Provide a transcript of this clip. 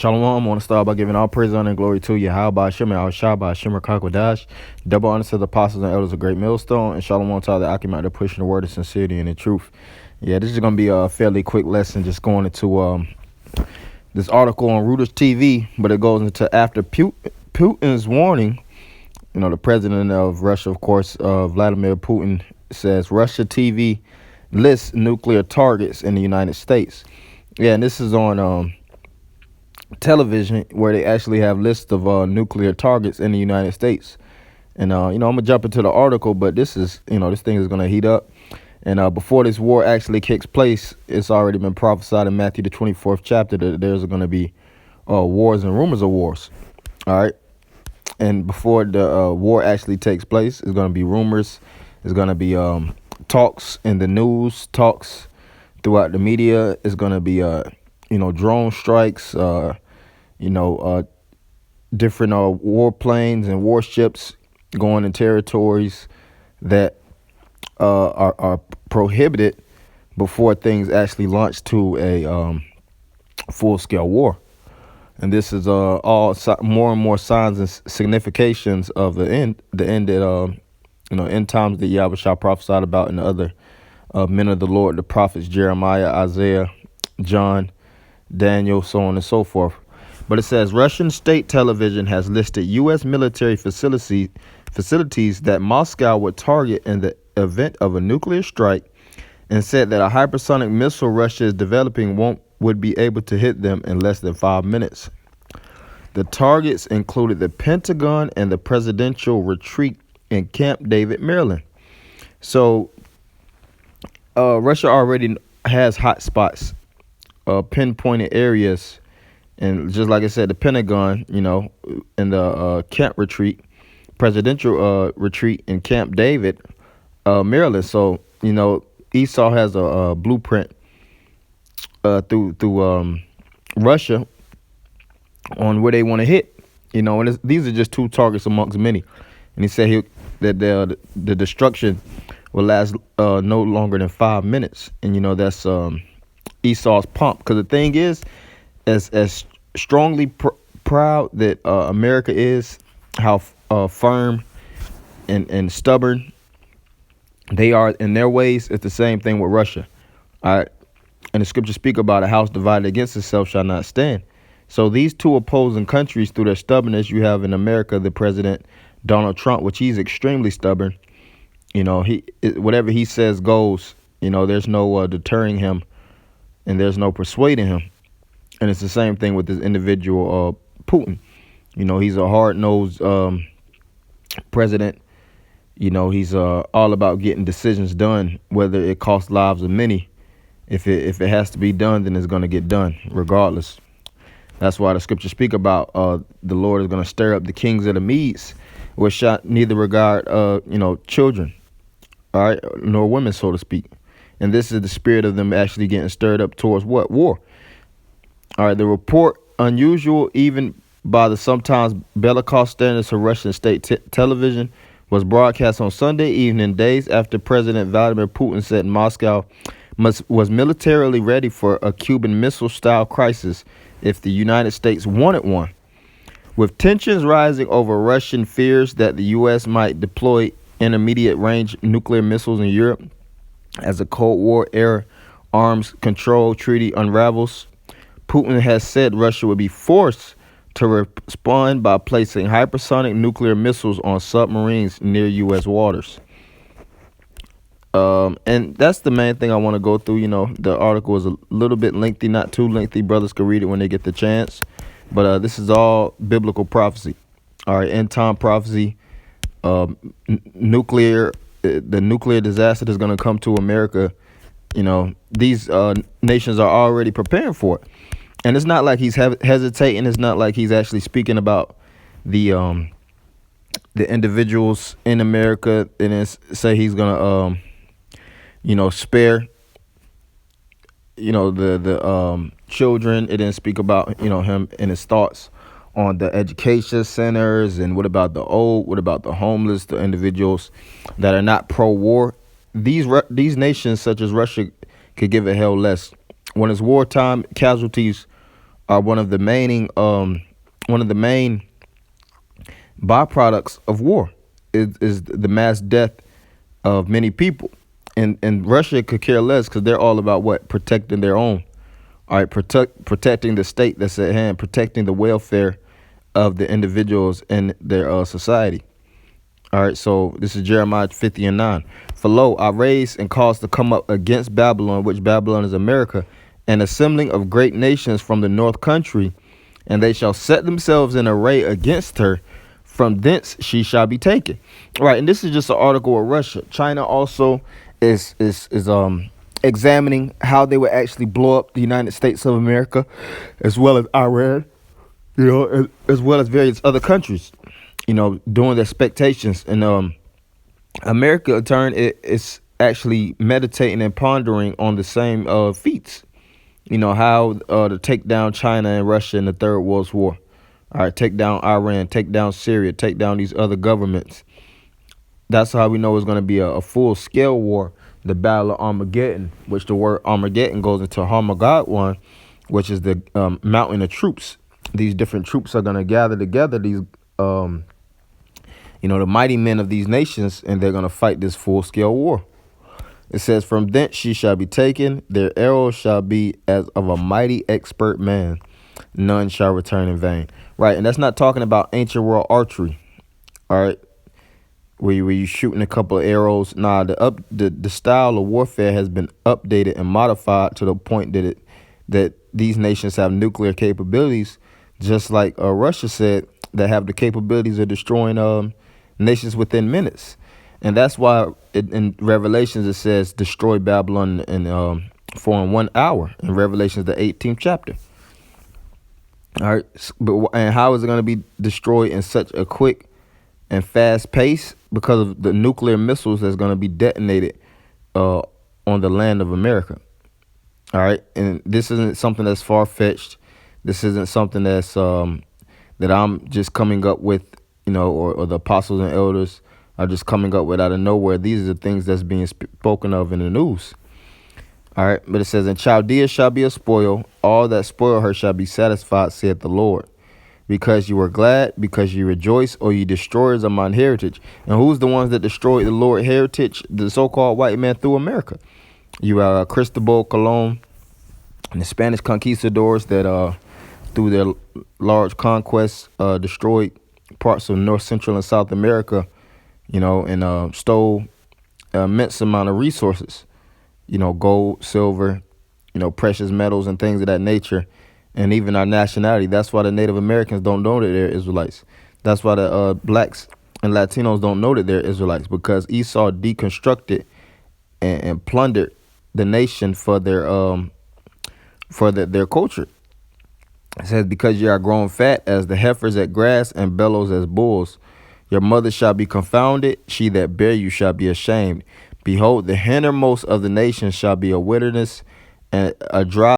Shalom, I want to start by giving all praise, honor, and glory to Yahweh, Shemar, Al-Shaba, Shemar, Kakwadash. Double honor to the apostles and elders of Great Millstone, and shalom to all the Akim out pushing the word of sincerity and the truth. Yeah, this is going to be a fairly quick lesson, just going into this article on Reuters TV, but it goes into after Putin's warning. You know, the president of Russia, of course, Vladimir Putin, says Russia TV lists nuclear targets in the United States. Yeah, and this is on television where they actually have lists of nuclear targets in the United States. And I'm gonna jump into the article, but this is this thing is gonna heat up. And before this war actually kicks place, it's already been prophesied in Matthew the 24th chapter that there's gonna be wars and rumors of wars. All right. And before the war actually takes place, it's gonna be rumors. It's gonna be talks in the news, talks throughout the media. It's gonna be drone strikes, different warplanes and warships going in territories that are prohibited before things actually launch to a full-scale war. And this is all more and more signs and significations of the end that end times that Yahweh prophesied about in the other men of the Lord, the prophets Jeremiah, Isaiah, John, Daniel, so on and so forth. But it says Russian state television has listed U.S. military facilities that Moscow would target in the event of a nuclear strike, and said that a hypersonic missile Russia is developing would be able to hit them in less than 5 minutes. The targets included the Pentagon and the presidential retreat in Camp David, Maryland. So Russia already has hot spots, pinpointed areas, and just like I said, the Pentagon, in the camp retreat, presidential retreat in Camp David, Maryland. So Esau has a blueprint through Russia on where they want to hit. And these are just two targets amongst many. And he said that the destruction will last no longer than 5 minutes. And that's Esau's pump, because the thing is, as strongly proud that America is, how firm and stubborn they are in their ways, it's the same thing with Russia. All right. And the scriptures speak about a house divided against itself shall not stand. So these two opposing countries, through their stubbornness, you have in America the president Donald Trump, which he's extremely stubborn. Whatever he says goes. There's no deterring him, and there's no persuading him. And it's the same thing with this individual Putin. He's a hard-nosed president. He's all about getting decisions done, whether it costs lives of many. If it has to be done, then it's going to get done regardless. That's why the scriptures speak about the Lord is going to stir up the kings of the Medes, which shall neither regard children, all right, nor women, so to speak. And this is the spirit of them actually getting stirred up towards what? War. All right, the report, unusual even by the sometimes bellicose standards of Russian state television, was broadcast on Sunday evening, days after President Vladimir Putin said Moscow was militarily ready for a Cuban Missile-style crisis if the United States wanted one. With tensions rising over Russian fears that the U.S. might deploy intermediate-range nuclear missiles in Europe as a Cold War-era arms control treaty unravels, Putin has said Russia would be forced to respond by placing hypersonic nuclear missiles on submarines near U.S. waters. And that's the main thing I want to go through. The article is a little bit lengthy, not too lengthy. Brothers can read it when they get the chance. But this is all biblical prophecy. All right, end time prophecy. The nuclear disaster that's going to come to America. These nations are already preparing for it. And it's not like he's hesitating. It's not like he's actually speaking about the individuals in America and then say he's gonna spare the children. It didn't speak about him and his thoughts on the education centers, and what about the old, what about the homeless, the individuals that are not pro-war. These nations such as Russia could give a hell less. When it's wartime, casualties are one of the main byproducts of war. Is the mass death of many people, and Russia could care less because they're all about what, protecting their own. All right, protecting the state that's at hand, protecting the welfare of the individuals in their society. All right, so this is Jeremiah 50 and 9. For lo, I raise and cause to come up against Babylon, which Babylon is America, an assembling of great nations from the north country, and they shall set themselves in array against her. From thence she shall be taken. All right, and this is just an article of Russia. China also is examining how they would actually blow up the United States of America, as well as Iran, as well as various other countries, doing their expectations. And America, in turn, is actually meditating and pondering on the same feats. How to take down China and Russia in the Third World War. All right, take down Iran, take down Syria, take down these other governments. That's how we know it's going to be a full-scale war, the Battle of Armageddon, which the word Armageddon goes into Harmagedon, which is the mountain of troops. These different troops are going to gather together, these, the mighty men of these nations, and they're going to fight this full-scale war. It says, from thence she shall be taken, their arrows shall be as of a mighty expert man. None shall return in vain. Right, and that's not talking about ancient world archery. All right, where you shooting a couple of arrows. Nah, the style of warfare has been updated and modified to the point that these nations have nuclear capabilities, just like Russia said, that have the capabilities of destroying nations within minutes. And that's why in Revelations it says destroy Babylon for in 1 hour, in Revelations the 18th chapter. All right, and how is it going to be destroyed in such a quick and fast pace? Because of the nuclear missiles that's going to be detonated on the land of America. All right, and this isn't something that's far-fetched. This isn't something that's that I'm just coming up with, or the apostles and elders are just coming up with out of nowhere. These are the things that's being spoken of in the news. All right, but it says, and Chaldea shall be a spoil. All that spoil her shall be satisfied, saith the Lord. Because you were glad, because you rejoice, or you destroyers of mine heritage. And who's the ones that destroyed the Lord heritage, the so-called white man through America? You are Cristobal Colon and the Spanish conquistadors that through their large conquests destroyed parts of North, Central, and South America, and stole immense amount of resources. Gold, silver, precious metals and things of that nature, and even our nationality. That's why the Native Americans don't know that they're Israelites. That's why the blacks and Latinos don't know that they're Israelites, because Esau deconstructed and plundered the nation for their culture. It says, because ye are grown fat as the heifers at grass and bellows as bulls, your mother shall be confounded, she that bare you shall be ashamed. Behold, the hindermost of the nations shall be a wilderness and a dry